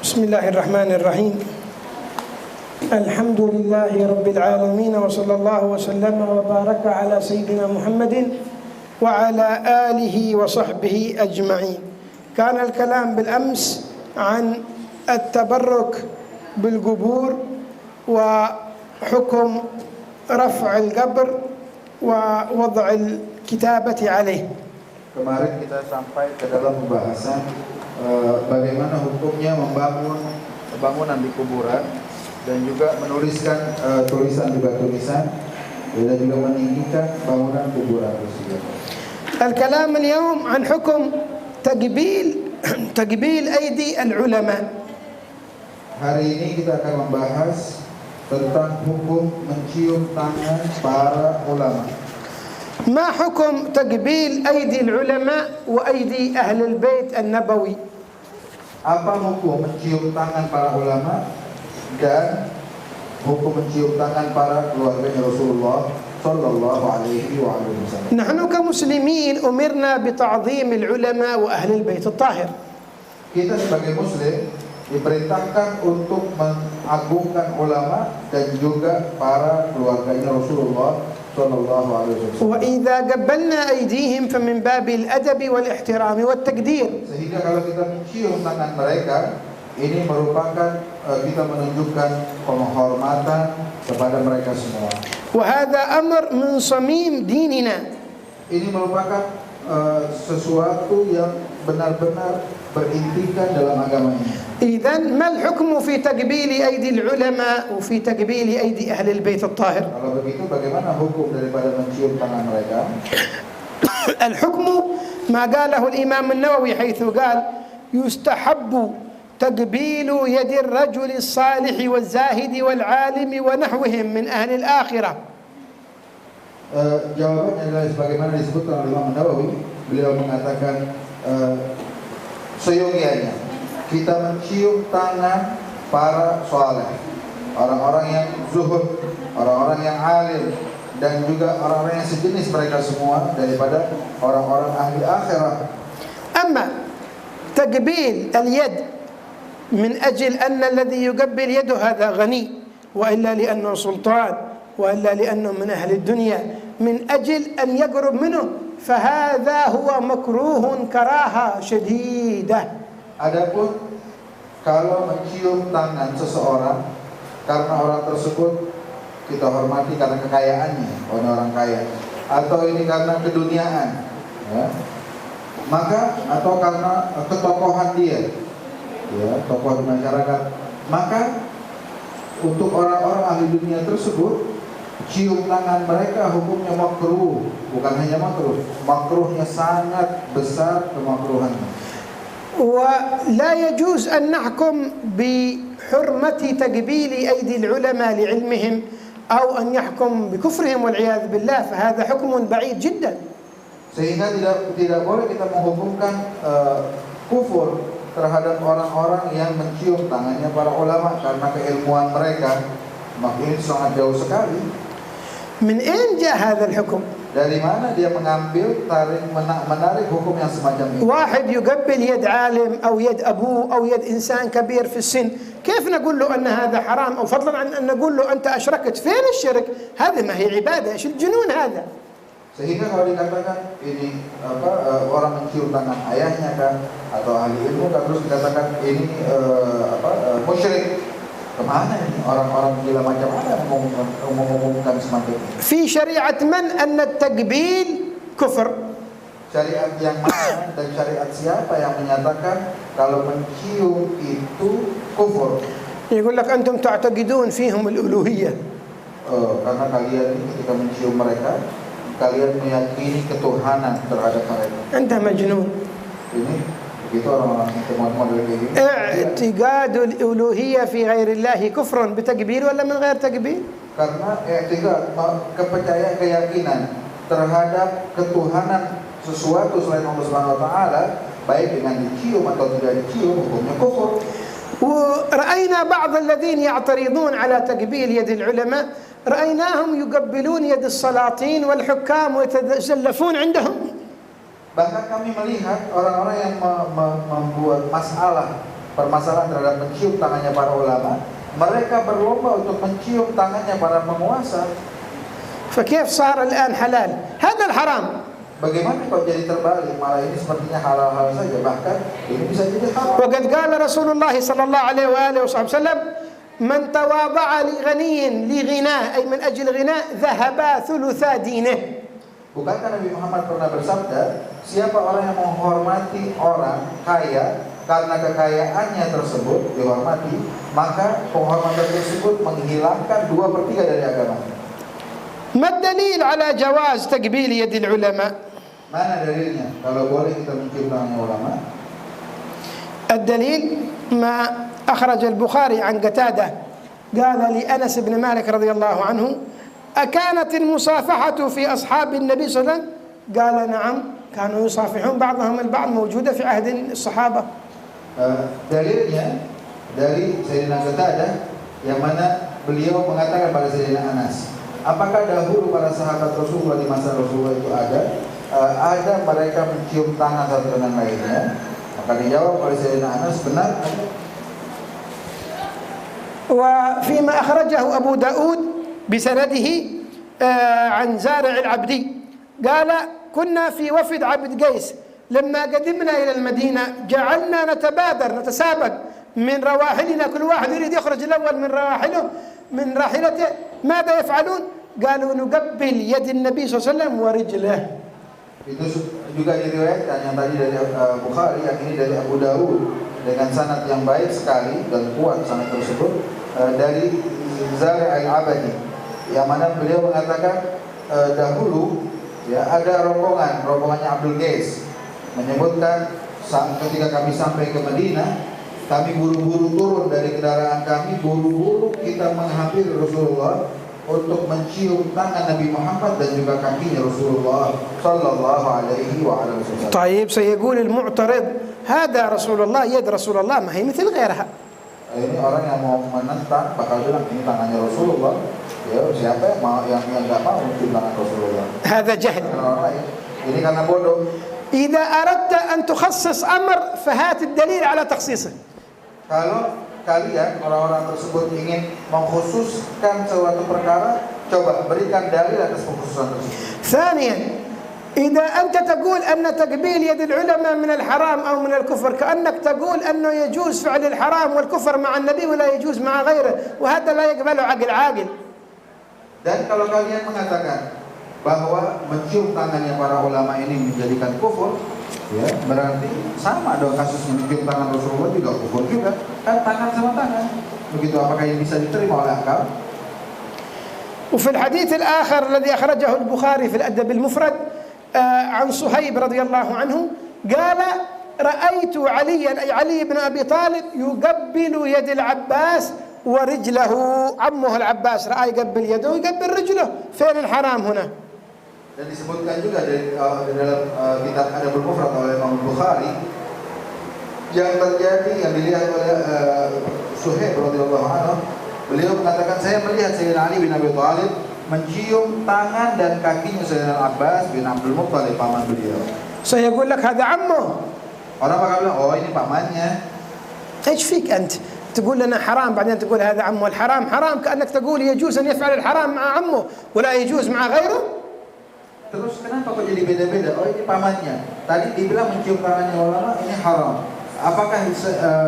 بسم الله الرحمن الرحيم. الحمد لله رب العالمين وصلى الله وسلم وبارك على سيدنا محمد وعلى آله وصحبه أجمعين. كان الكلام بالأمس عن التبرك بالقبور وحكم رفع القبر ووضع الكتابة عليه. Kemarin kita sampai ke dalam pembahasan bagaimana hukumnya membangun bangunan di kuburan dan juga menuliskan tulisan dan juga meninggikan bangunan kuburan tersebut. الكلام اليوم عن حكم تقبيل أيدي العلماء. Hari ini kita akan membahas tentang hukum mencium tangan para ulama. ما حكم تقبيل أيدي العلماء وأيدي أهل البيت النبوي؟ Apa hukum mencium tangan para ulama dan hukum mencium tangan para keluarga Rasulullah sallallahu alaihi wasallam? نحن كمسلمين أمرنا بتعظيم العلماء وأهل البيت الطاهر. Kita sebagai muslim diperintahkan untuk mengagungkan ulama dan juga para keluarganya Rasulullah sallallahu alaihi wasallam. وإذا قبلنا أيديهم فمن باب الأدب والاحترام والتقدير. Sehingga kalau kita mencium tangan mereka, ini merupakan kita menunjukkan penghormatan kepada mereka semua. وهذا أمر من صميم ديننا. Ini merupakan sesuatu yang benar-benar berintikan dalam agama ini. إذن ما الحكم في تقبيل أيدي العلماء وفي تقبيل أيدي أهل البيت الطاهر؟ Kalau begitu bagaimana hukum daripada mencium tangan mereka? الحكم ما قاله الإمام النووي حيث قال يستحب تقبيل يد الرجل الصالح والزاهد والعالم ونحوهم من أهل الآخرة. Jawabannya adalah sebagaimana disebutkan oleh Imam Nawawi. Beliau mengatakan seyogianya kita mencium tangan para saleh, orang-orang yang zuhud, orang-orang yang alim, dan juga orang-orang yang sejenis mereka semua daripada orang-orang ahli akhirat. أما تقبيل اليد من أجل أن الذي يقبل يده هذا غني وإلا لأنه سلطان وإلا لأنه من أهل الدنيا من أجل أن يقرب منه فهذا هو مكروه كراهة شديدة. Adapun kalau mencium tangan seseorang karena orang tersebut kita hormati karena kekayaannya, orang kaya, atau ini karena keduniaan, ya, maka atau karena ketokohan dia, ya, tokoh di masyarakat, maka untuk orang-orang ahli dunia tersebut cium tangan mereka hukumnya makruh, bukan hanya makruh, makruhnya sangat besar kemakruhannya. ولا يجوز أن نحكم بحرمة تقبيل أيدي العلماء لعلمهم أو أن يحكم بكفرهم والعياذ بالله فهذا حكم بعيد جدا. Sehingga tidak boleh kita menghukumkan kufur terhadap orang-orang yang mencium tangannya para ulama karena keilmuan mereka, maka ini sangat jauh sekali. من أين جاء هذا الحكم؟ Dari mana dia mengambil menarik hukum yang semacam ini? واحد يقبل يد عالم أو يد أبوه أو يد إنسان كبير في السن، كيف نقول له أن هذا حرام؟ أو فضلا عن أن نقول له أنت أشركت. فين الشرك؟ هذه ما هي عبادة، إيش الجنون هذا؟ Sehingga kalau dikatakan ini orang mencium tangan ayahnya kan atau ahli ilmu kan, terus dikatakan ini musyrik. Kemana ini orang-orang gila macam mana mengumumkan semacam ini? في شريعة من أن التقبيل كفر؟ Syariat yang mana dan syariat siapa yang menyatakan kalau mencium itu kufur? يقول لك أنتم تعتقدون فيهم الألوهية. Karena kalian ini ketika mencium mereka, kalian meyakini ketuhanan terhadap mereka. أنت مجنون. Ini begitu orang-orang yang model kayak gini. اعتقاد الألوهية في غير الله كفر بتقبيل ولا من غير تقبيل؟ Karena kepercayaan keyakinan terhadap ketuhanan sesuatu selain Allah Subhanahu wa taala, baik dengan dicium atau tidak dicium, hukumnya kufur. ورأينا بعض الذين يعترضون على تقبيل يد العلماء رأيناهم يقبلون يد السلاطين والحكام ويتزلفون عندهم. Bahkan kami melihat orang-orang yang membuat masalah permasalahan terhadap mencium tangannya para ulama, mereka berlomba untuk mencium tangannya para penguasa. فكيف صار الآن حلال؟ هذا الحرام. Bagaimana kok jadi terbalik? Malah ini sepertinya halal-halal saja, bahkan ini bisa jadi haram. وقد قال رسول الله صلى الله عليه وآله وسلم من تواضع لغني لغناه أي من أجل غناه ذهب ثلثا دينه. Bukankah Nabi Muhammad pernah bersabda, siapa orang yang menghormati orang kaya karena kekayaannya tersebut dihormati, maka penghormatan tersebut menghilangkan 2/3 dari agamanya. ما الدليل على جواز تقبيل يد العلماء؟ Mana dalilnya kalau boleh kita mencium tangan ulama? الدليل ما أخرج البخاري عن قتادة قال لأنس بن مالك رضي الله عنه أكانت المصافحة في أصحاب النبي صلى الله عليه وسلم؟ قال نعم كانوا يصافحون بعضهم البعض موجودة في عهد الصحابة. Dalilnya dari Sayyidina Qatadah yang mana beliau mengatakan pada Sayyidina Anas, apakah dahulu para sahabat Rasulullah di masa Rasulullah itu ada mereka mencium tangan satu dengan lainnya? Maka dijawab oleh Sayyidina Anas, benar ada. وفيما أخرجه أبو داود بسنده عن زارع العبدي قال كنا في وفد عبد قيس لما قدمنا إلى المدينة جعلنا نتسابق من رواحلنا، كل واحد يريد يخرج الأول من راحلته. ماذا يفعلون؟ قالوا نقبل يد النبي صلى الله عليه وسلم ورجله. Itu juga diriwayatkan yang tadi dari Bukhari, yang ini dari Abu Dawud dengan sanad yang baik sekali dan kuat sanad tersebut dari Zari' al-Abadi, yang mana beliau mengatakan dahulu ya ada rombongannya Abdul Qais, menyebutkan ketika kami sampai ke Madinah, kami buru-buru turun dari kendaraan kami, buru-buru kita menghampiri Rasulullah untuk mencium tangan Nabi Muhammad dan juga kakinya Rasulullah sallallahu alaihi wa alihi wasallam. طيب سيقول المعترض هذا رسول الله يد رسول الله ما هي مثل غيرها. Ini orang yang mau menentang bakal bilang ini tangannya Rasulullah. Ya, siapa yang enggak mau mencium tangan Rasulullah? هذا جهل. Ini karena bodoh. إذا أردت أن تخصص أمر فهات الدليل على تخصيصه. Kalau kalian orang-orang tersebut ingin mengkhususkan suatu perkara, coba berikan dalil atas pengkhususan tersebut. ثانيا إذا أنت تقول أن تقبيل يد العلماء من الحرام أو من الكفر، كأنك تقول أنه يجوز فعل الحرام والكفر مع النبي ولا يجوز مع غيره، وهذا لا يقبله عاقل. Dan kalau kalian mengatakan bahwa mencium tangannya para ulama ini menjadikan kufur, ya berarti sama dong kasus mencium tangan Rasulullah juga kufur juga, kan tangan sama tangan. Begitu, apakah yang bisa diterima oleh akal? وفي الحديث الآخر الذي أخرجه البخاري في الأدب المفرد عن صهيب رضي الله عنه قال رأيت عليا أي علي بن أبي طالب يقبل يد العباس ورجله. عمه العباس رأى يقبل يده ويقبل رجله. فين الحرام هنا؟ Dan disebutkan juga di dalam kitab Adabul Mufrad oleh Imam Bukhari yang terjadi yang dilihat oleh Suhaib radhiyallahu anhu. Beliau mengatakan saya melihat Sayyidina Ali bin Abi Thalib mencium tangan dan kakinya Sayyidina Abbas bin Abdul Muttalib, paman beliau. Saya يقول لك هذا عمه. Orang bakal bilang, oh ini pamannya. ايش فيك أنت؟ تقول لنا حرام بعدين تقول هذا عمه. الحرام حرام كأنك تقول يجوز أن يفعل الحرام مع عمه ولا يجوز مع غيره. Terus kenapa kok jadi beda-beda? Oh ini pamannya. Tadi dibilang mencium tangannya ulama ini haram. Apakah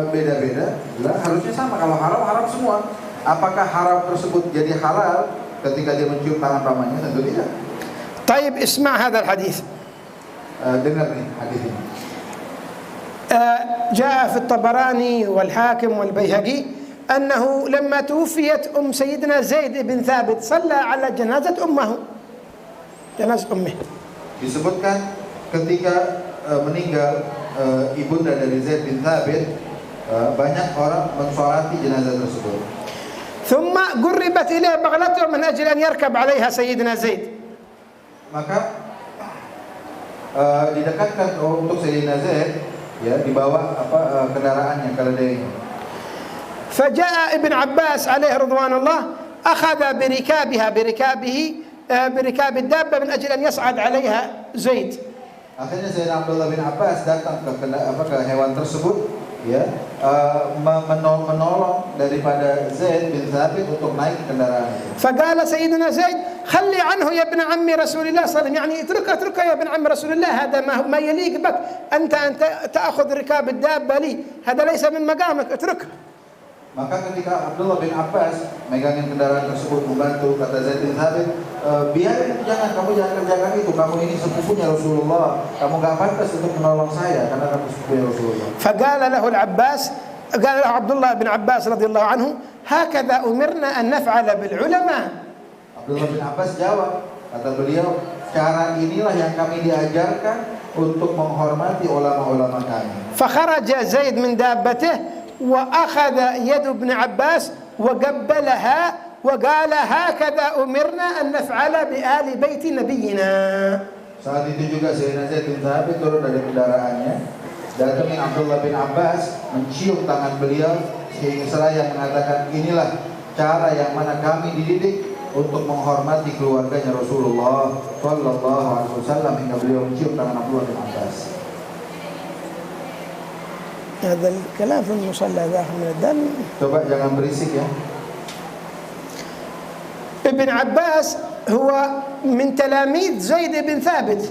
beda-beda? Harusnya sama. Kalau haram semua. Apakah haram tersebut jadi halal ketika dia mencium tangan pamannya? Tentu tidak. طيب اسمع هذا الحديث. Dengar nih hadis ini. جاء في الطبراني والحاكم والبيهقي أنه لما توفيت سيدنا زيد بن ثابت صلى على جنازة جنازة أمه. Disebutkan ketika meninggal ibunda dari Zaid bin Thabit, banyak orang mensolati jenazah tersebut. ثم قربت إليه بغلته من أجل أن يركب عليها سيدنا زيد. Maka didekatkan untuk Sayyidina Zaid, ya dibawa kendaraannya keledainya. فجاء ابن عباس عليه رضوان الله أخذ بركاب الدابة من أجل أن يصعد عليها زيد. Akhirnya Sayyidina Abdullah bin Abbas datang ke hewan tersebut ya menolong daripada Zaid bin Thabit untuk naik ke kendaraan itu. فقال سيدنا زيد خلي عنه يا ابن عم رسول الله صلى الله عليه وسلم، يعني اتركه يا ابن عم رسول الله، هذا ما يليق بك، أنت تأخذ ركاب الدابة لي، هذا ليس من مقامك، اتركه. Maka ketika Abdullah bin Abbas megangin kendaraan tersebut membantu, kata Zaid bin Thabit, biarin, kamu jangan kerjakan itu, kamu ini sepupunya Rasulullah, kamu gak pantas untuk menolong saya karena kamu sepupunya Rasulullah. فقال له العباس، قال له عبد الله بن عباس رضي الله عنه هكذا أمرنا أن نفعل بالعلماء. Abdullah bin Abbas jawab, kata beliau, cara inilah yang kami diajarkan untuk menghormati ulama-ulama kami. فخرج زيد من دابته وأخذ يد ابن عباس وقبلها وقال هكذا أمرنا أن نفعل بآل بيت نبينا. Saat itu juga Sayyidina Zaid bin Thabit turun dari kendaraannya, datangin Abdullah bin Abbas, mencium tangan beliau sehingga seraya mengatakan, inilah cara yang mana kami dididik untuk menghormati keluarganya Rasulullah Sallallahu Alaihi Wasallam, hingga beliau mencium tangan Abdullah bin Abbas. هذا الكلام في المصلى داخل من الدم. Coba jangan berisik ya. ابن عباس هو من تلاميذ زيد بن ثابت.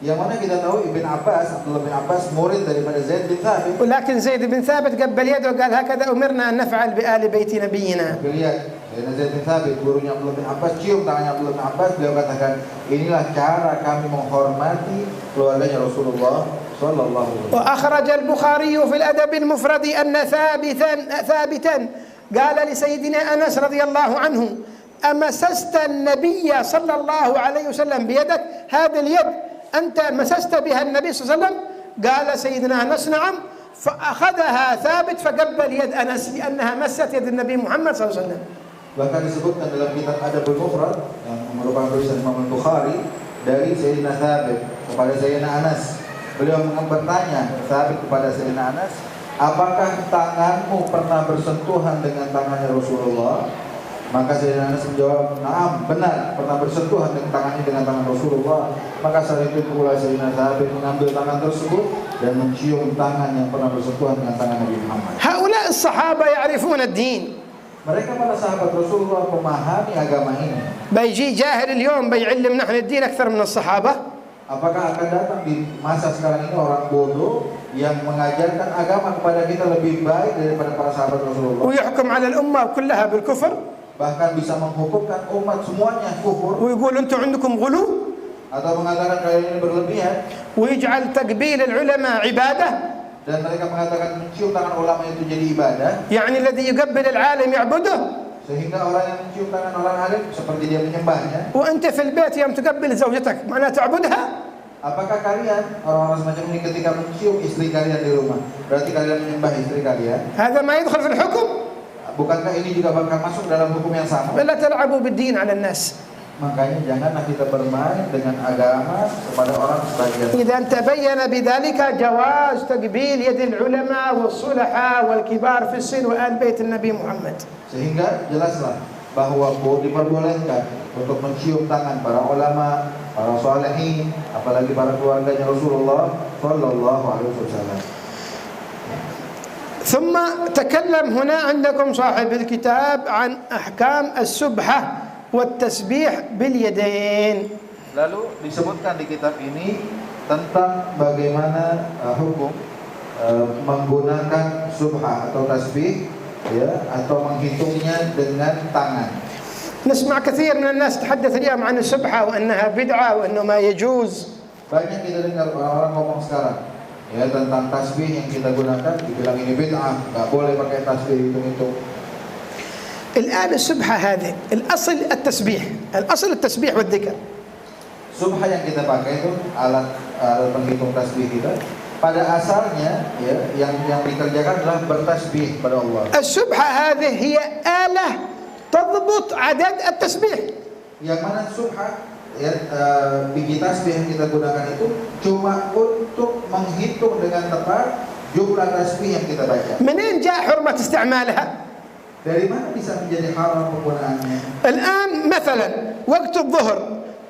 Yang mana kita tahu Ibn Abbas, Abdullah bin Abbas murid daripada Zaid bin Thabit. ولكن زيد بن ثابت قبل يده وقال هكذا أمرنا أن نفعل بآل بيت نبينا. Lihat, Zaid bin Thabit, gurunya Abdullah bin Abbas, cium tangannya Abdullah bin Abbas, beliau katakan, inilah cara kami menghormati keluarganya Rasulullah sallallahu alaihi wasallam. وأخرج البخاري في الأدب المفرد أن ثابتا قال لسيدنا أنس رضي الله عنه أمسست النبي صلى الله عليه وسلم بيدك، هذه اليد أنت مسست بها النبي صلى الله عليه وسلم؟ قال سيدنا أنس نعم، فأخذها ثابت فقبل يد أنس لأنها مست يد النبي محمد صلى الله عليه وسلم. Bahkan disebutkan dalam kitab Adabul Mufrad yang merupakan tulisan Imam Bukhari dari Sayyidina Thabit kepada Sayyidina Anas. Beliau bertanya Thabit kepada Sayyidina Anas, apakah tanganmu pernah bersentuhan dengan tangannya Rasulullah? Maka Sayyidina Anas menjawab, "Naam, benar, pernah bersentuhan dengan tangannya dengan tangan Rasulullah." Maka saat itu pula Sayyidina Thabit mengambil tangan tersebut dan mencium tangan yang pernah bersentuhan dengan tangan Nabi Muhammad. هؤلاء الصحابة يعرفون الدين. Mereka para sahabat Rasulullah memahami agama ini. بيجي جاهل اليوم بيعلم نحن الدين أكثر من الصحابة. Apakah akan datang di masa sekarang ini orang bodoh yang mengajarkan agama kepada kita lebih baik daripada para sahabat Rasulullah? ويحكم على الأمة كلها بالكفر. Bahkan bisa menghukumkan umat semuanya kufur. ويقول أنتم عندكم غلو. Atau mengatakan kalian ini berlebihan. ويجعل تقبيل العلماء عبادة. Dan mereka mengatakan mencium tangan ulama itu jadi ibadah. يعني الذي يقبل العالم يعبده. Sehingga orang yang mencium tangan orang alim seperti dia menyembahnya. وأنت في البيت يوم تقبل زوجتك معناها تعبدها. Apakah kalian orang-orang semacam ini ketika mencium istri kalian di rumah, berarti kalian menyembah istri kalian? هذا ما يدخل في الحكم. Bukankah ini juga bakal masuk dalam hukum yang sama? ولا تلعبوا بالدين على الناس. Makanya janganlah kita bermain dengan agama kepada orang sebagian. إذا تبين بذلك جواز تقبيل يد العلماء والصلحاء والكبار في السن وآل بيت النبي محمد. Sehingga jelaslah bahwa diperbolehkan untuk mencium tangan para ulama, para salihin, apalagi para keluarganya Rasulullah sallallahu alaihi wasallam. ثم تكلم هنا عندكم صاحب الكتاب عن أحكام السبحة والتسبيح باليدين. Lalu disebutkan di kitab ini tentang bagaimana hukum menggunakan subhah atau tasbih, ya, atau menghitungnya dengan tangan. نسمع كثير من الناس تحدث اليوم عن السبحة وأنها بدعة وأنه ما يجوز. Banyak kita dengar orang-orang ngomong sekarang, ya, tentang tasbih yang kita gunakan, dibilang ini bid'ah, nggak boleh pakai tasbih itu. الآن السبحة هذه الأصل التسبيح والذكر. Subhah yang kita pakai itu alat penghitung tasbih kita. Pada asalnya, ya, yang dikerjakan adalah bertasbih pada Allah. السبحة هذه هي آلة تضبط عدد التسبيح. Yang mana subhah, ya, biji tasbih yang kita gunakan itu cuma untuk menghitung dengan tepat jumlah tasbih yang kita baca. منين جاء حرمة استعمالها؟ Dari mana bisa menjadi haram penggunaannya? الآن مثلا وقت الظهر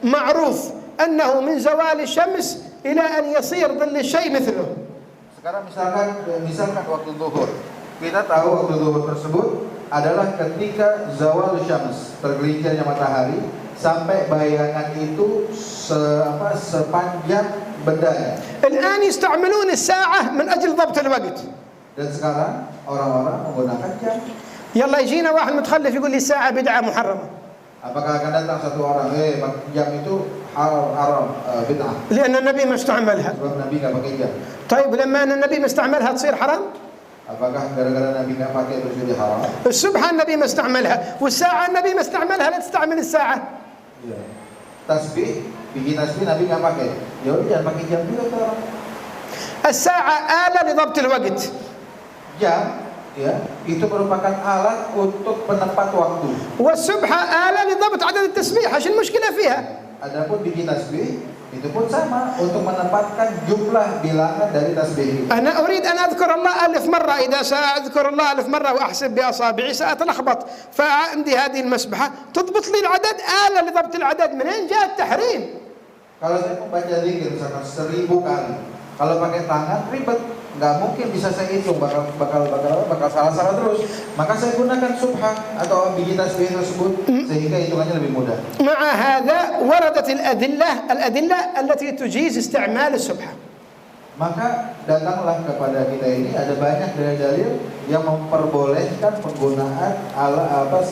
معروف أنه من زوال الشمس إلى أن يصير ظل الشيء مثله. Sekarang misalkan waktu zuhur. Kita tahu waktu zuhur tersebut adalah ketika zawal syams, tergelincirnya matahari, sampai bayangan itu sepanjang bedanya. الآن يستعملون الساعة من أجل ضبط الوقت. Dan sekarang orang-orang menggunakan jam. يلا يجينا واحد متخلف يقول لي الساعة بدعة محرمة. Apakah akan datang satu orang, jam itu haram bid'ah? لأن النبي ما استعملها. Sebab Nabi nggak pakai jam. طيب لما أن النبي ما استعملها تصير حرام؟ Apakah gara-gara Nabi nggak pakai terus jadi haram? السبحة النبي ما استعملها، والساعة النبي ما استعملها، لا تستعمل الساعة. Ya. Tasbih, bikin tasbih Nabi nggak pakai. Ya udah jangan pakai jam juga tuh orang. الساعة آلة لضبط الوقت. Jam, ya, itu merupakan alat untuk penepat waktu. والسبحة آلة لضبط عدد التسبيح، ايش المشكلة فيها؟ Adapun bikin tasbih itu pun sama untuk menempatkan jumlah bilangan dari tasbih. أنا أريد أن أذكر الله 1000 مرة، إذا سأذكر الله 1000 مرة وأحسب بأصابعي سأتلخبط، فعندي هذه المسبحة تضبط لي العدد، آلة لضبط العدد. منين جاء التحريم؟ Kalau saya membaca zikir misalkan 1000 kali, kalau pakai tangan ribet, nggak mungkin bisa saya hitung, bakal salah terus. Maka saya gunakan subhah atau bikin tasbih tersebut sehingga hitungannya lebih mudah. مع هذا وردت الأدلة التي تجيز استعمال السبحة. Maka datanglah kepada kita ini ada banyak dalil yang memperbolehkan penggunaan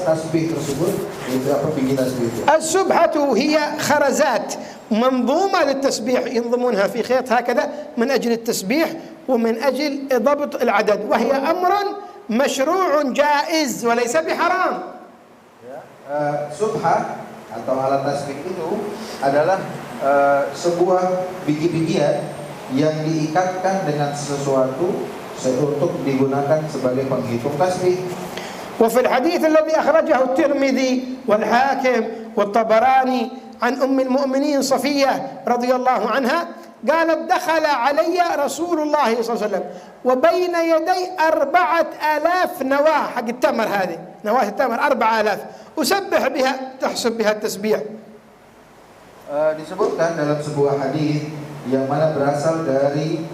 tasbih tersebut, itu bikin tasbih itu. السبحة هي خرزات منظومة للتسبيح ينظمونها في خيط هكذا من أجل التسبيح ومن أجل ضبط العدد، وهي أمر مشروع جائز وليس بحرام. Subhah atau alat tasbih itu adalah sebuah biji-bijian yang diikatkan dengan sesuatu untuk digunakan sebagai penghitung tasbih. وفي الحديث الذي أخرجه الترمذي والحاكم والطبراني عن أم المؤمنين صفية رضي الله عنها قالت دخل علي رسول الله صلى الله عليه وسلم وبين يدي 4000 نواة حق التمر، هذه نواة التمر 4000 أسبح بها تحسب بها التسبيح. Disebutkan dalam sebuah hadis yang mana berasal dari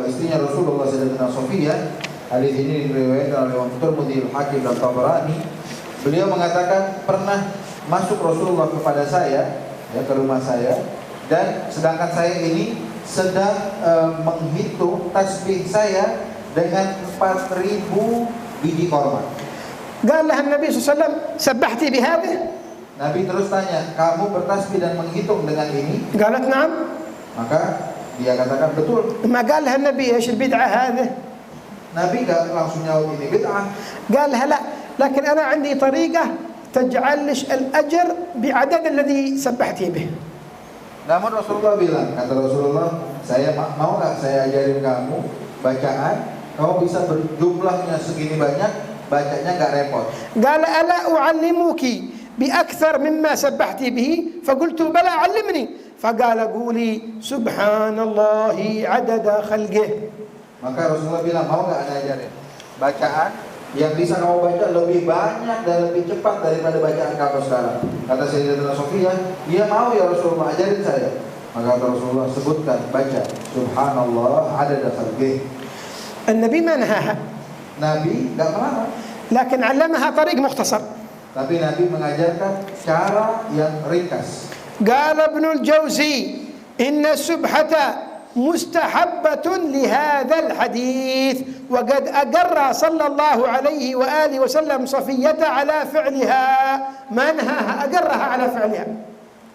istrinya Rasulullah Sayyidatina Sofiyah. Hadis ini diriwayatkan oleh Imam Tirmidzi, Al-Hakim dan Tabarani. Beliau mengatakan pernah masuk Rasulullah kepada saya, ya, ke rumah saya, dan sedangkan saya ini sedang menghitung tasbih saya dengan 4000 biji korma. قال لها النبي صلى الله عليه وسلم سبحتي بهذه؟ Nabi terus tanya, kamu bertasbih dan menghitung dengan ini? قالت نعم. Maka dia katakan betul. ما قال لها النبي ايش البدعة هذه؟ Nabi gak langsung jawab ini bid'ah. قال لها لا، لكن أنا عندي طريقة تجعل لك الأجر بعدد الذي سبحتي به. Namun Rasulullah bilang, kata Rasulullah, saya mau nggak saya ajarin kamu bacaan, kamu bisa berjumlahnya segini banyak, bacanya nggak repot. قال ألا أعلمك بأكثر مما سبحتي به؟ فقلت بلى علمني. فقال قولي سبحان الله عدد خلقه. Maka Rasulullah bilang, mau nggak Anda ajarin bacaan yang bisa kamu baca lebih banyak dan lebih cepat daripada bacaan kamu sekarang. Kata Sayyidatina Sofiyah, dia mau ya Rasulullah, ajarin saya. Maka Rasulullah sebutkan, baca Subhanallah adada khalqih. النبي ما نهاها، Nabi nggak melarang, لكن علمها طريق مختصر. tapi Nabi mengajarkan cara yang ringkas. قال ابن الجوزي إن السبحة مستحبة لهذا الحديث، وقد أقر صلى الله عليه وآله وسلم صفية على فعلها، ما نهاها، أقرها على فعلها.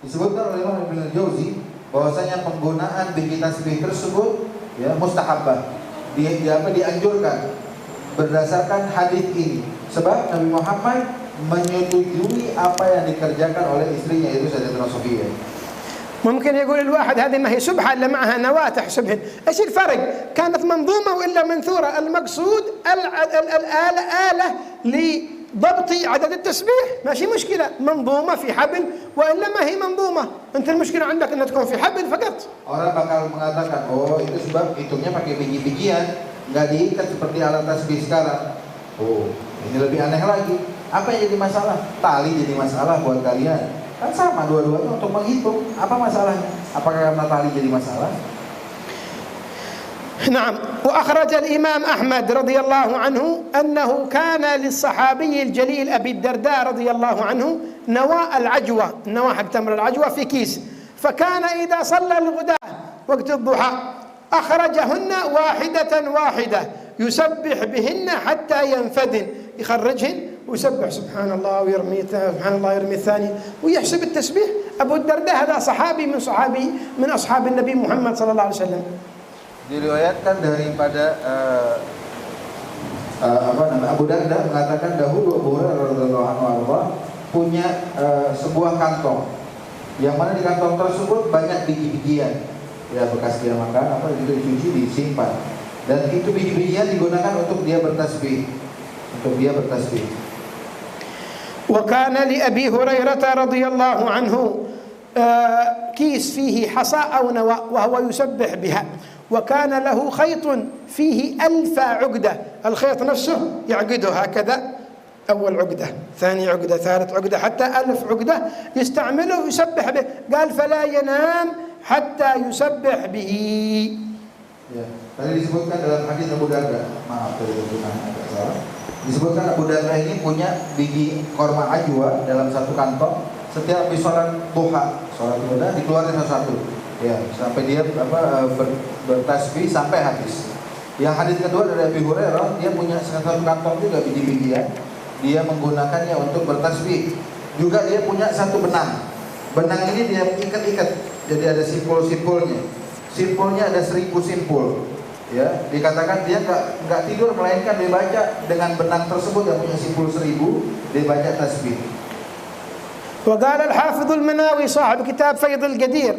Disebutkan oleh Imam Ibnu Jauzi bahwasanya penggunaan bikin tasbih tersebut ya mustahabbah, dianjurkan berdasarkan hadis ini, sebab Nabi Muhammad menyetujui apa yang dikerjakan oleh istrinya, itu Sayyidatina Sofiyah. ممكن يقول الواحد هذه ما هي سبحة إلا معها نواة تحسبهن، إيش الفرق؟ كانت منظومة وإلا منثورة؟ المقصود آلة لضبط عدد التسبيح، ماشي مشكلة، منظومة في حبل وإلا ما هي منظومة، أنت المشكلة عندك أن تكون في حبل فقط. Orang bakal mengatakan, oh itu sebab hitungnya pakai biji-bijian, nggak diikat seperti alat tasbih sekarang. Oh, ini lebih aneh lagi. Apa yang jadi masalah? Tali jadi masalah buat kalian. Kan sama dua-duanya untuk menghitung. Apa masalahnya? Apakah karena tali jadi masalah? نعم. وأخرج الإمام أحمد رضي الله عنه أنه كان للصحابي الجليل أبي الدرداء رضي الله عنه نواء العجوة، النواة حق تمر العجوة في كيس، فكان إذا صلى الغداء وقت الضحى أخرجهن واحدة واحدة يسبح بهن حتى ينفدن، يخرجهن ويسبح سبحان الله ويرمي سبحان الله يرمي الثاني ويحسب التسبيح. أبو الدرداء هذا صحابي من أصحاب النبي محمد صلى الله عليه وسلم. Diriwayatkan daripada Abu Darda mengatakan dahulu Abu Hurairah radhiyallahu anhu punya sebuah kantong, yang mana di kantong tersebut banyak biji-bijian, ya bekas dia makan apa itu dicuci disimpan, dan itu biji-bijian digunakan untuk dia bertasbih, وكان لأبي هريرة رضي الله عنه كيس فيه حصى أو نواء وهو يسبح بها، وكان له خيط فيه 1000 عقدة، الخيط نفسه يعقده هكذا، أول عقدة ثاني عقدة ثالث عقدة حتى 1000 عقدة يستعمله يسبح به. قال فلا ينام حتى يسبح به. Ya, tadi disebutkan dalam hadis Abu Darda, maaf tadi agak salah. Disebutkan Abu Darda ini punya biji korma ajwa dalam satu kantong. Setiap habis sholat duha, sholat duha dikeluarin satu-satu. Ya, sampai dia bertasbih sampai habis. Yang hadis kedua dari Abu Hurairah, dia punya satu kantong juga biji-bijian. Dia menggunakannya untuk bertasbih. Juga dia punya satu benang. Benang ini dia ikat-ikat, jadi ada simpul-simpulnya. Simpulnya ada 1000 simpul. Ya, dikatakan dia nggak tidur melainkan dia baca dengan benang tersebut yang punya simpul 1000, dia baca tasbih. وقال الحافظ المناوي صاحب كتاب فيض القدير: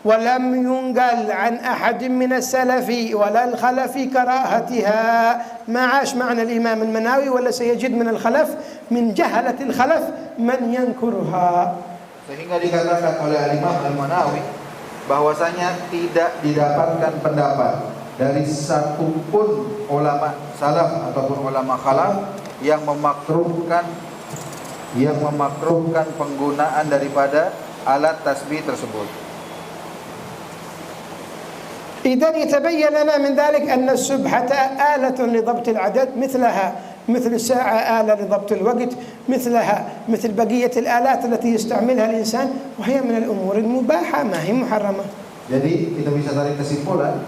ولم ينقل عن أحد من السلف ولا الخلف كراهتها. ما عاش معنا الإمام المناوي ولا سيجد من الخلف من جهلة الخلف من ينكرها. Sehingga dikatakan oleh Imam Al-Manawi bahwasanya tidak didapatkan pendapat dari satupun ulama salaf ataupun ulama khalaf yang memakruhkan penggunaan daripada alat tasbih tersebut. إذن يتبين لنا من ذلك أن السبحة آلة لضبط العدد، مثل الساعة آلة لضبط الوقت، مثل بقية الآلات التي يستعملها الإنسان، وهي من الأمور المباحة ما هي محرمة. Jadi kita bisa tarik kesimpulan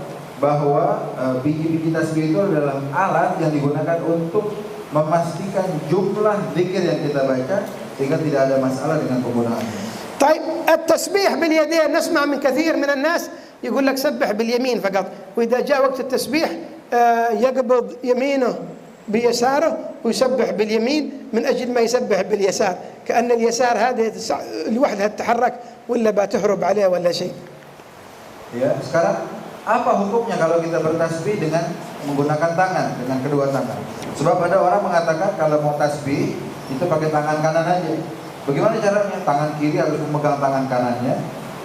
bahwa biji-biji tasbih itu adalah alat yang digunakan untuk memastikan jumlah zikir yang kita baca sehingga tidak ada masalah dengan penggunaannya. طيب التسبيح باليدين نسمع من كثير من الناس يقول لك سبح باليمين فقط، وإذا جاء وقت التسبيح يقبض يمينه بيساره ويسبح باليمين من أجل ما يسبح باليسار، كأن اليسار هذه لوحدها تتحرك ولا بتهرب عليه ولا شيء. Ya, sekarang apa hukumnya kalau kita bertasbih dengan menggunakan tangan, dengan kedua tangan? Sebab ada orang mengatakan kalau mau tasbih itu pakai tangan kanan aja. Bagaimana caranya? Tangan kiri harus memegang tangan kanannya,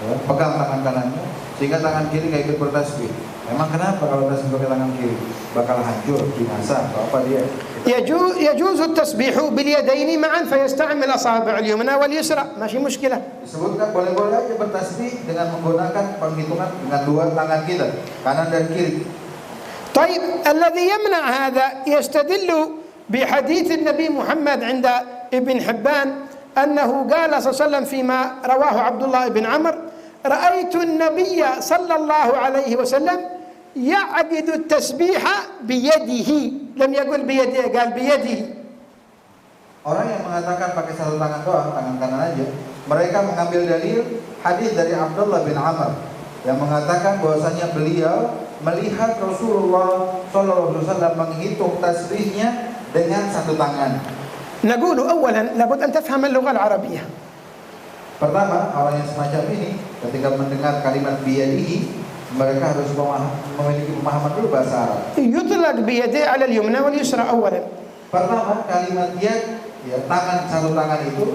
ya, pegang tangan kanannya, sehingga tangan kiri nggak ikut bertasbih. Memang kenapa kalau tasbih pakai tangan kiri? Bakal hancur, binasa, atau apa dia? يجوز التسبيح باليدين معا فيستعمل أصابع اليمنى واليسرى، ماشي مشكلة. Disebutkan boleh-boleh aja bertasbih dengan menggunakan penghitungan dengan dua tangan kita, kanan dan kiri. طيب الذي يمنع هذا يستدل بحديث النبي محمد عند ابن حبان أنه قال صلى الله عليه وسلم فيما رواه عبد الله بن عمرو: رأيت النبي صلى الله عليه وسلم يعقد التسبيح بيده، لم يقل بيده، قال بيده. Orang yang mengatakan pakai satu tangan doang, tangan kanan aja, mereka mengambil dalil hadis dari Abdullah bin Amr yang mengatakan bahwasanya beliau melihat Rasulullah SAW menghitung tasbihnya dengan satu tangan. نقول أولا لابد أن تفهم اللغة العربية. Pertama, orang yang semacam ini ketika mendengar kalimat biyadihi, mereka harus memiliki pemahaman dulu bahasa Arab. يطلق بيده على اليمنى واليسرى أولا. Pertama, kalimat yad, ya, tangan, satu tangan itu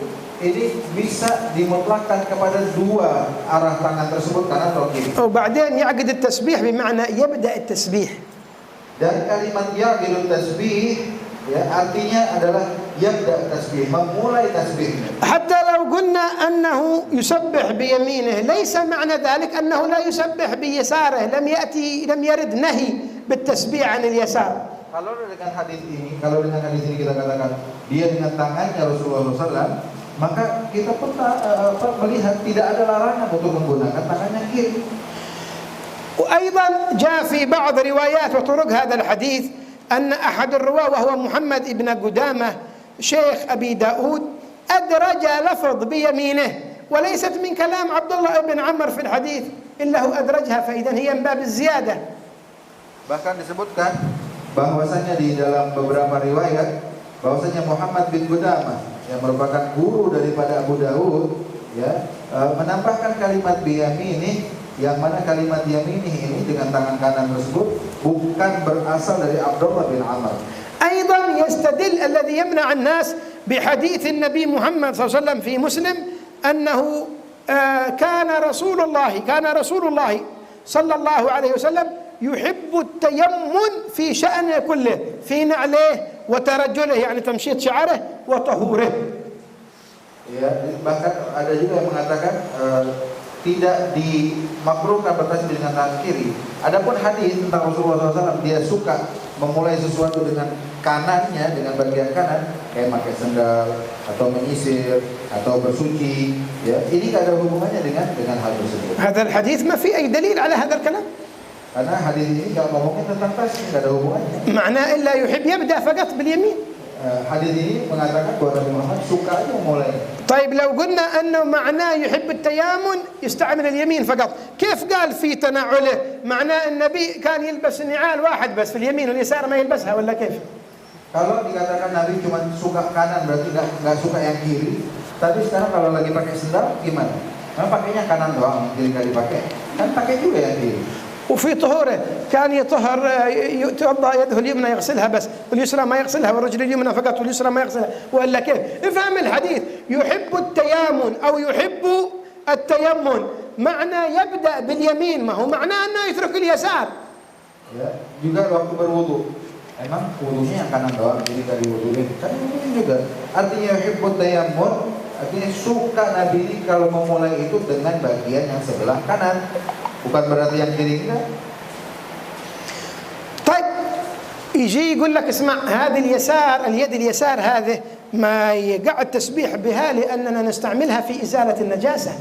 ini bisa dimutlakkan kepada dua arah tangan tersebut, kanan atau kiri. وبعدين يعقد التسبيح بمعنى يبدأ التسبيح. Dan kalimat ya'qidu tasbih, ya, artinya adalah yabda tasbih, memulai tasbih. حتى لو قلنا أنه يسبح بيمينه ليس معنى ذلك أنه لا يسبح بيساره، لم يرد نهي بالتسبيح عن اليسار. Kalau dengan hadis ini kita katakan dia dengan tangannya Rasulullah SAW, maka kita pun melihat tidak ada larangan untuk menggunakan tangannya kiri. وأيضا جاء في بعض روايات وطرق هذا الحديث أن أحد الرواة وهو محمد بن قدامة شيخ أبي داود أدرج لفظ بيمينه، وليست من كلام عبد الله بن عمر في الحديث إلا هو أدرجها، فإذا هي من باب الزيادة. Bahkan disebutkan bahwasanya di dalam beberapa riwayat bahwasanya Muhammad bin Qudamah yang merupakan guru daripada Abu Dawud ya menambahkan kalimat biyaminih, yang mana kalimat yaminih ini dengan tangan kanan tersebut bukan berasal dari Abdullah bin Amr. أيضا يستدل الذي يمنع الناس بحديث النبي محمد صلى الله عليه وسلم في مسلم أنه كان رسول الله صلى الله عليه وسلم يحب التيمم في شأنه كله، في نعله وترجله يعني تمشيط شعره وطهوره. Ya, bahkan ada juga yang mengatakan tidak dimakruhkan bertasbih dengan tangan kiri. Adapun hadis tentang Rasulullah SAW, dia suka memulai sesuatu dengan kanannya, dengan bagian kanan, kayak pakai sendal atau menyisir atau bersuci. Ya, ini tidak ada hubungannya dengan hal tersebut. هذا الحديث ما في أي دليل على هذا الكلام. Karena hadis ini kalau ngomongin tentang tasbih tidak ada hubungannya. معناه إلا يحب يبدأ فقط باليمين. Hadis ini mengatakan bahwa Nabi Muhammad suka aja memulai. طيب لو قلنا أنه معناه يحب التيامن يستعمل اليمين فقط، كيف قال في تناوله؟ معناه النبي كان يلبس نعال واحد بس في اليمين واليسار ما يلبسها ولا كيف؟ Kalau dikatakan Nabi cuma suka kanan berarti nggak suka yang kiri. Tapi sekarang kalau lagi pakai sendal gimana? Nah, pakainya kanan doang, kiri nggak dipakai. Kan pakai juga yang kiri. وفي طهوره كان يطهر يتوضا يده اليمنى يغسلها بس واليسرى ما يغسلها، والرجل اليمنى فقط واليسرى ما يغسلها، والا كيف؟ افهم الحديث، يحب التيامن او يحب التيمن معنى يبدا باليمين، ما هو معناه انه يترك اليسار. Ya, juga waktu berwudu. Emang wudunya yang kanan doang, jadi nggak diwuduin. Kan ini juga. Artinya yuhibbut tayammun, artinya suka Nabi ini kalau memulai itu dengan bagian yang sebelah kanan. Bukan berarti yang kiri enggak. طيب يجي يقول لك اسمع، هذه اليسار اليد اليسار هذه ما يقع التسبيح بها لأننا نستعملها في إزالة النجاسة.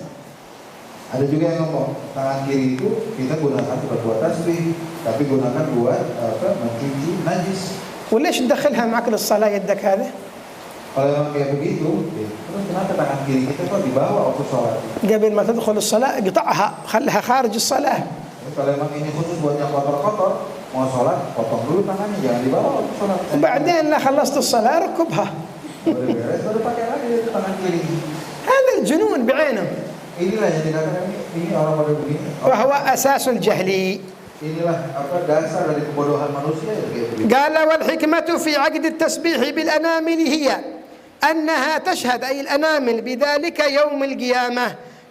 Ada juga yang ngomong tangan kiri itu kita gunakan buat tasbih, tapi gunakan buat mencuci najis. وليش تدخلها معك للصلاة يدك هذا؟ Kalau memang kayak begitu, terus kenapa tangan kiri kita kok dibawa waktu sholat? قبل ما تدخل الصلاة اقطعها، خلها خارج الصلاة. Kalau memang ini khusus buat yang kotor-kotor, mau sholat potong dulu tangannya, jangan dibawa waktu sholat. وبعدين لا خلصت الصلاة ركبها. Baru beres, baru pakai lagi tangan kiri. هذا الجنون بعينه. Inilah yang dikatakan ini orang pada begini. وهو أساس الجهل. Inilah dasar dari kebodohan manusia ya kayak begini. قال والحكمة في عقد التسبيح بالأنامل هي أنها تشهد أي الأنامل بذلك يوم القيامة.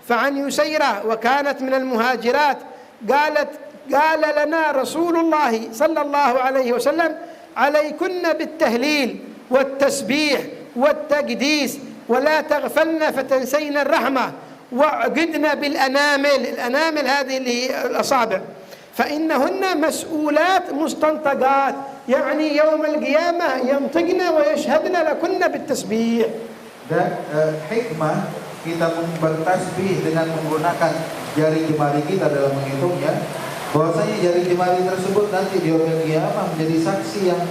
فعن يسيرة وكانت من المهاجرات قال لنا رسول الله صلى الله عليه وسلم عليكن بالتهليل والتسبيح والتقديس ولا تغفلن فتنسين الرحمة وعقدنا بالأنامل. الأنامل هذه اللي هي الأصابع، فإنهن مسؤولات مستنطقات، يعني يوم القيامة ينطقن ويشهدن لكن بالتسبيح. Dan hikmah kita bertasbih dengan menggunakan jari jemari kita dalam menghitungnya, bahwasanya jari jemari tersebut nanti di yaumil qiyamah menjadi saksi yang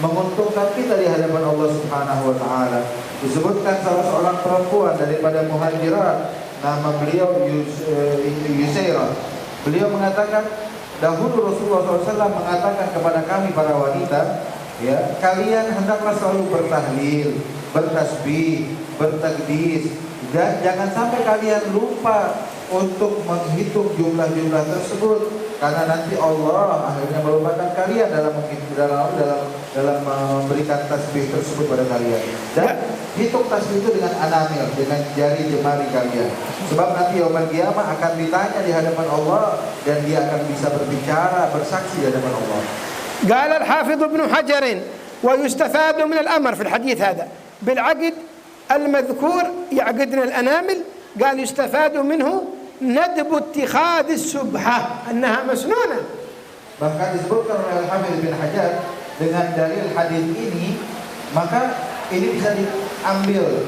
menguntungkan kita di hadapan Allah Subhanahu wa taala. Disebutkan salah seorang perempuan daripada Muhajirat, nama beliau Yusairah. Beliau mengatakan, dahulu Rasulullah SAW mengatakan kepada kami para wanita, ya, kalian hendaklah selalu bertahlil, bertasbih, bertakdis, dan jangan sampai kalian lupa untuk menghitung jumlah-jumlah tersebut, karena nanti Allah akhirnya melupakan kalian dalam memberikan tasbih tersebut pada kalian. Dan hitung tasbih itu dengan anamil, dengan jari jemari kalian. Sebab nanti yaumul qiyamah akan ditanya di hadapan Allah dan dia akan bisa berbicara, bersaksi di hadapan Allah. قال الحافظ ابن حجر ويستفاد من الأمر في الحديث هذا بالعقد المذكور يعقدنا الأنامل. قال يستفاد منه ندب اتخاذ السبحة أنها مسنونة. Bahkan disebutkan oleh Al-Hafidz bin Hajar dengan dalil hadis ini, maka ini bisa diambil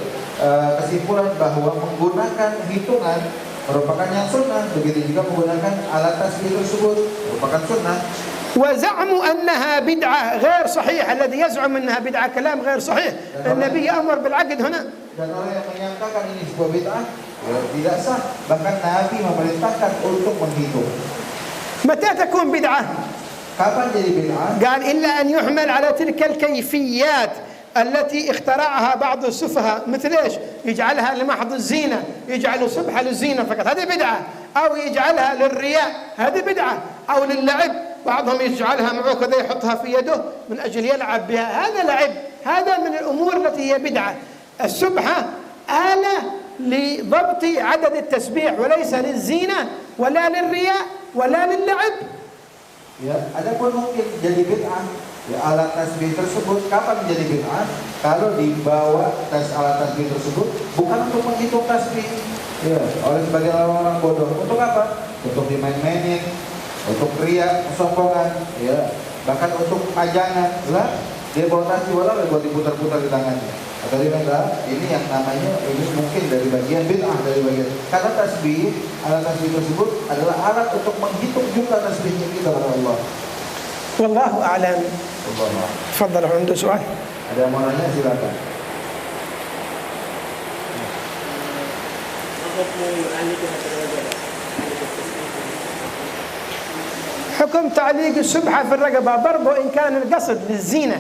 kesimpulan bahwa menggunakan hitungan merupakan yang sunnah. Begitu juga menggunakan alat tasbih tersebut merupakan sunnah. وزعموا أنها بدعة غير صحيح. الذي يزعم أنها بدعة كلام غير صحيح. النبي أمر بالعقد هنا. Dan orang yang menyangkakan ini sebuah bid'ah tidak sah. Bahkan Nabi memerintahkan untuk menghitung. متى تكون بدعة؟ Kapan jadi bid'ah? قال إلا أن يحمل على تلك الكيفيات التي اخترعها بعض السفهاء. مثل إيش؟ يجعلها لمحض الزينة، يجعل سبحة للزينة فقط، هذه بدعة. أو يجعلها للرياء، هذه بدعة. أو للعب، بعضهم يجعلها معه كذا يحطها في يده من أجل يلعب بها، هذا لعب. هذا من الأمور التي هي بدعة. السبحة آلة لضبط عدد التسبيح وليس للزينة ولا للرياء ولا للعب. Ya, adapun mungkin jadi bid'ah, ya, alat tasbih tersebut kapan menjadi bid'ah? Kalau dibawa alat tasbih tersebut bukan untuk menghitung tasbih, ya, oleh sebagian orang-orang bodoh. Untuk apa? Untuk dimain-mainin, untuk riya, kesombongan, ya, bahkan untuk pajangan. Lah, dia bawa tasbih walau buat diputar-putar di tangannya. Atau dia bilang, ini yang namanya ini mungkin dari bagian bid'ah, dari bagian. Karena tasbih, alat tasbih tersebut adalah alat untuk menghitung jumlah tasbihnya kita kepada Allah. والله أعلم. تفضل عنده سؤال. Ada yang mau nanya silakan. حكم تعليق السبحة في الرقبة برضو إن كان القصد للزينة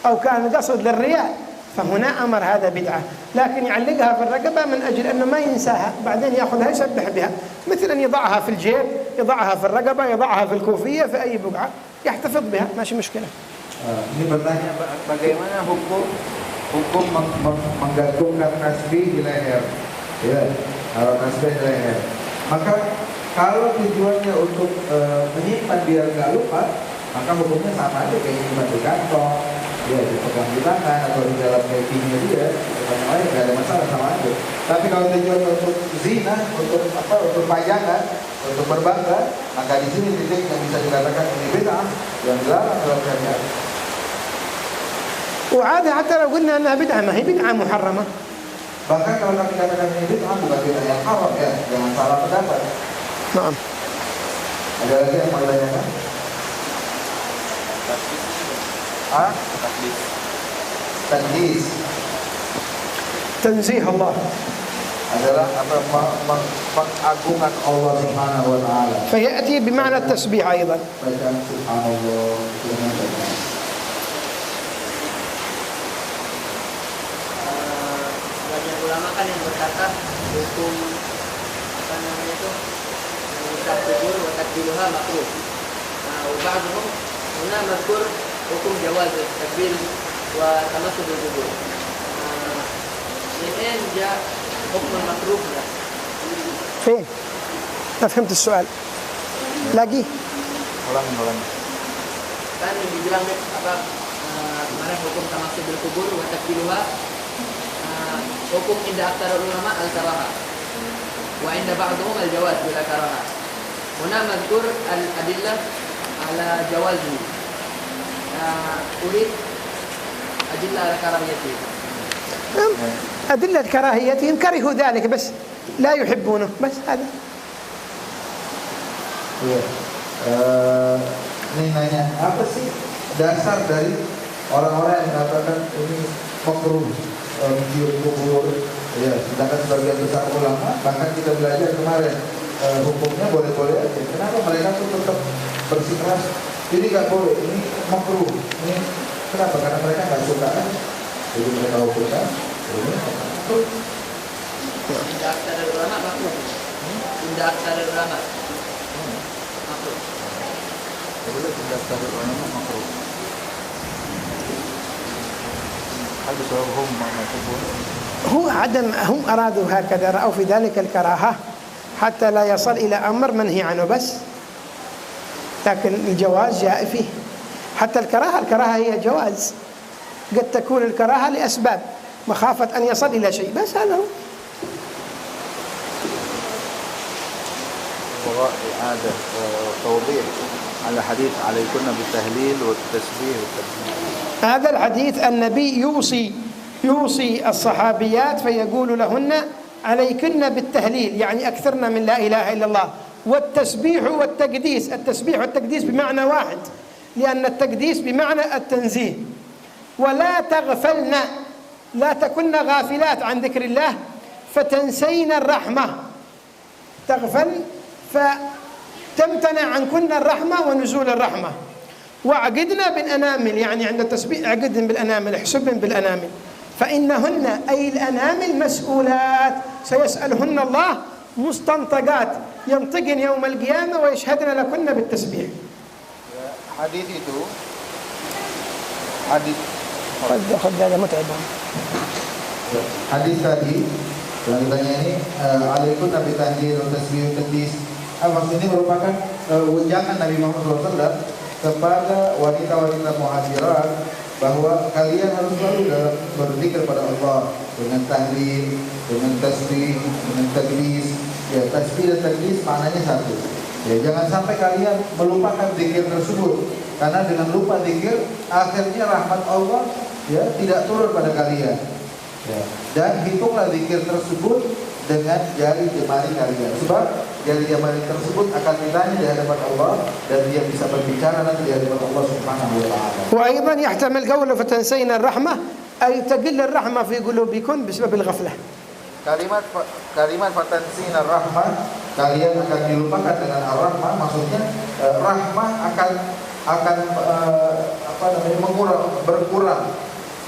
أو كان القصد للرياء فهنا أمر هذا بدعة. لكن يعلقها في الرقبة من أجل أنه ما ينساها بعدين يأخذها يسبح بها، مثل أن يضعها في الجيب، يضعها في الرقبة، يضعها في الكوفية، في أي بقعة يحتفظ بها، ماشي مشكلة. Ini bertanya bagaimana hukum menggantungkan tasbih di leher, ya, kalau tasbih di leher. Maka kalau tujuannya untuk menyimpan biar nggak lupa, maka hukumnya sama aja kayak nyimpan di kantong, ya, dipegang di tangan atau di dalam backingnya dia, yang lain nggak ada masalah, sama aja. Tapi kalau tujuannya untuk zina, untuk apa, untuk pajangan, untuk berbangga, maka di sini titik yang bisa dikatakan ini bid'ah yang dilarang dalam syariat. وعادة حتى لو قلنا أنها بدعة ما هي بدعة محرمة. Bahkan kalau kami katakan ini bid'ah bukan bid'ah yang haram, ya, jangan salah pendapat. نعم. Ada lagi yang mau ditanyakan? Tadlis تنزيه الله adalah apa, pengagungan Allah Subhanahu wa taala. فيأتي بمعنى التسبيح أيضا. Bacaan subhanallah dengan bacaan. Sebagian ulama kan yang berkata hukum apa namanya itu mengucap kubur wa takbiruha makruh. Nah, ba'dhum huna mazkur hukum jawaz takbir wa tamassul bil kubur. Min ain ja hukm makruh lah. فين؟ ما فهمت السؤال. لاقيه. Ulang. Kan dibilang apa kemarin hukum tamassul bil kubur wa takbiruha, hukum inda aktsar ulama al-karaha wa inda ba'dhum al-jawaz bila karaha. Huna mazkur al-adillah ala jawazi. Urid adillah ala karahiyati. أدلة كراهيتهم كرهوا ذلك بس لا يحبونه بس هذا. Iya. Ini nanya apa sih dasar dari orang-orang yang mengatakan ini makruh mencium kubur, ya, sedangkan sebagian besar ulama bahkan kita belajar kemarin hukumnya boleh-boleh aja. Kenapa mereka tuh tetap bersikeras ini nggak boleh, ini makruh, ini kenapa? Karena mereka nggak suka aja. Jadi mereka hukumkan ini makruh. Inda aktsar ulama makruh. Inda aktsar ulama makruh. Boleh tidak dari ulama makruh. هل بسببهم مكروه؟ هو عدم هم أرادوا هكذا رأوا في ذلك الكراهة حتى لا يصل إلى أمر منهي عنه بس. لكن الجواز جاء فيه. حتى الكراهة هي جواز. قد تكون الكراهة لأسباب مخافة أن يصل إلى شيء بس هذا هو. إعادة توضيح على حديث عليكن بالتهليل والتسبيح والتكبير. هذا الحديث النبي يوصي الصحابيات فيقول لهن عليكن بالتهليل، يعني أكثرن من لا إله إلا الله، والتسبيح والتقديس. التسبيح والتقديس بمعنى واحد، لأن التقديس بمعنى التنزيه. ولا تغفلن، لا تكن غافلات عن ذكر الله فتنسين الرحمة. تغفل فتمتنع عنكن الرحمة ونزول الرحمة. وعقدنا بالأنامل، يعني عند التسبيح عقدن بالأنامل، احسبن بالأنامل، فإنهن أي الأنامل مسؤولات، سيسألهن الله مستنطقات، ينطقن يوم القيامة ويشهدن لكن بالتسبيح. Hadis itu hadis هذا متعب. Hadis tadi yang ditanya ini alaikum nabi tahlil tasbih taqdis. Maksud ini merupakan wejangan Nabi Muhammad SAW kepada wanita-wanita muhajirat bahwa kalian harus selalu berzikir kepada Allah dengan tahlil, dengan tasbih, dengan taqdis. Ya, tasbih dan taqdis maknanya satu. Ya, jangan sampai kalian melupakan zikir tersebut, karena dengan lupa zikir akhirnya rahmat Allah ya tidak turun pada kalian. Ya. Dan hitunglah zikir tersebut dengan jari jemari kalian, sebab jari jemari tersebut akan ditanya di hadapan Allah dan dia bisa berbicara nanti di hadapan Allah Subhanahu wa taala. وأيضا يحتمل قوله فتنسين الرحمة أي تقل الرحمة في قلوبكم بسبب الغفلة. Kalimat fatansinar rahmah, kalian akan dilupakan dengan ar-rahmah, maksudnya rahmah akan berkurang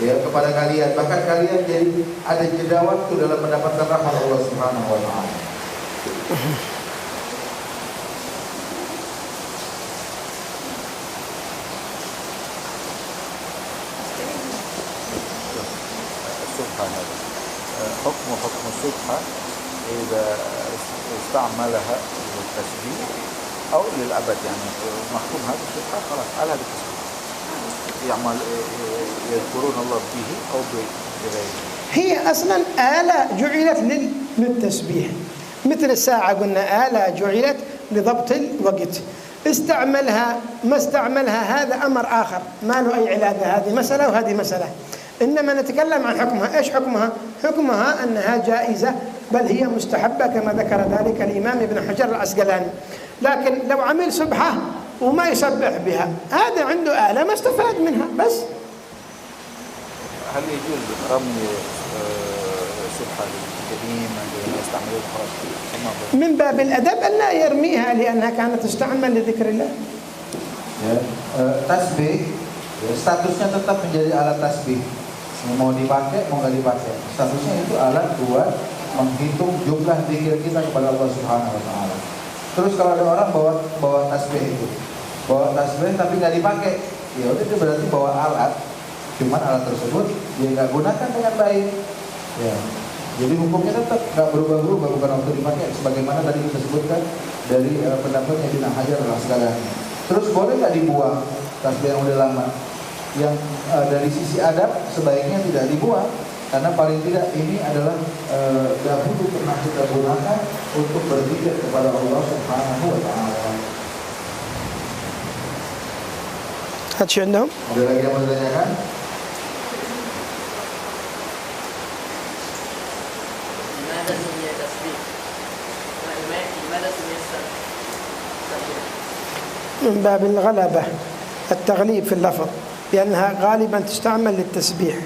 ya kepada kalian, bahkan kalian jadi ada jeda waktu dalam mendapatkan rahmat Allah Subhanahu wa taala. حكم السبحة إذا استعملها للتسبيح أو للأبد، يعني مختوم هذا السبحة خلاص على هذا التسبيح يعمل يذكرون الله به أو بغيره. هي أصلا آلة جعلت للتسبيح، مثل الساعة قلنا آلة جعلت لضبط الوقت. استعملها ما استعملها هذا أمر آخر ما له أي علاقة، هذه مسألة وهذه مسألة. إنما نتكلم عن حكمها. إيش حكمها؟ حكمها أنها جائزة، بل هي مستحبة كما ذكر ذلك الإمام ابن حجر العسقلاني. لكن لو عمل سبحة وما يسبح بها، هذا عنده آلة ما استفاد منها بس. هل يجوز رمي سبحة القديم الذين يستعملونها من باب الأدب أن لا يرميها لأنها كانت تستعمل لذكر الله. Tasbih statusnya tetap menjadi alat tasbih. Mau dipakai, mau nggak dipakai, statusnya itu alat buat menghitung jumlah zikir kita kepada Allah Subhanahu wa taala. Terus kalau ada orang bawa tasbih tapi nggak dipakai, ya udah itu berarti bawa alat, cuman alat tersebut dia nggak gunakan dengan baik. Ya. Jadi hukumnya tetap nggak berubah-ubah, bukan waktu dipakai, sebagaimana tadi kita sebutkan dari pendapatnya Ibnu Hajar al-Asqalani. Terus boleh nggak dibuang tasbih yang udah lama? Yang dari sisi adab sebaiknya tidak dibuang, karena paling tidak ini adalah dahulu pernah kita gunakan untuk berzikir kepada Allah Subhanahu wa taala. عندهم؟ Ada lagi yang mau ditanyakan? لماذا سمي تسبيح؟ لماذا سمي تسبيح؟ من باب الغلبة، التغليب في اللفظ، لأنها غالبا تستعمل للتسبيح.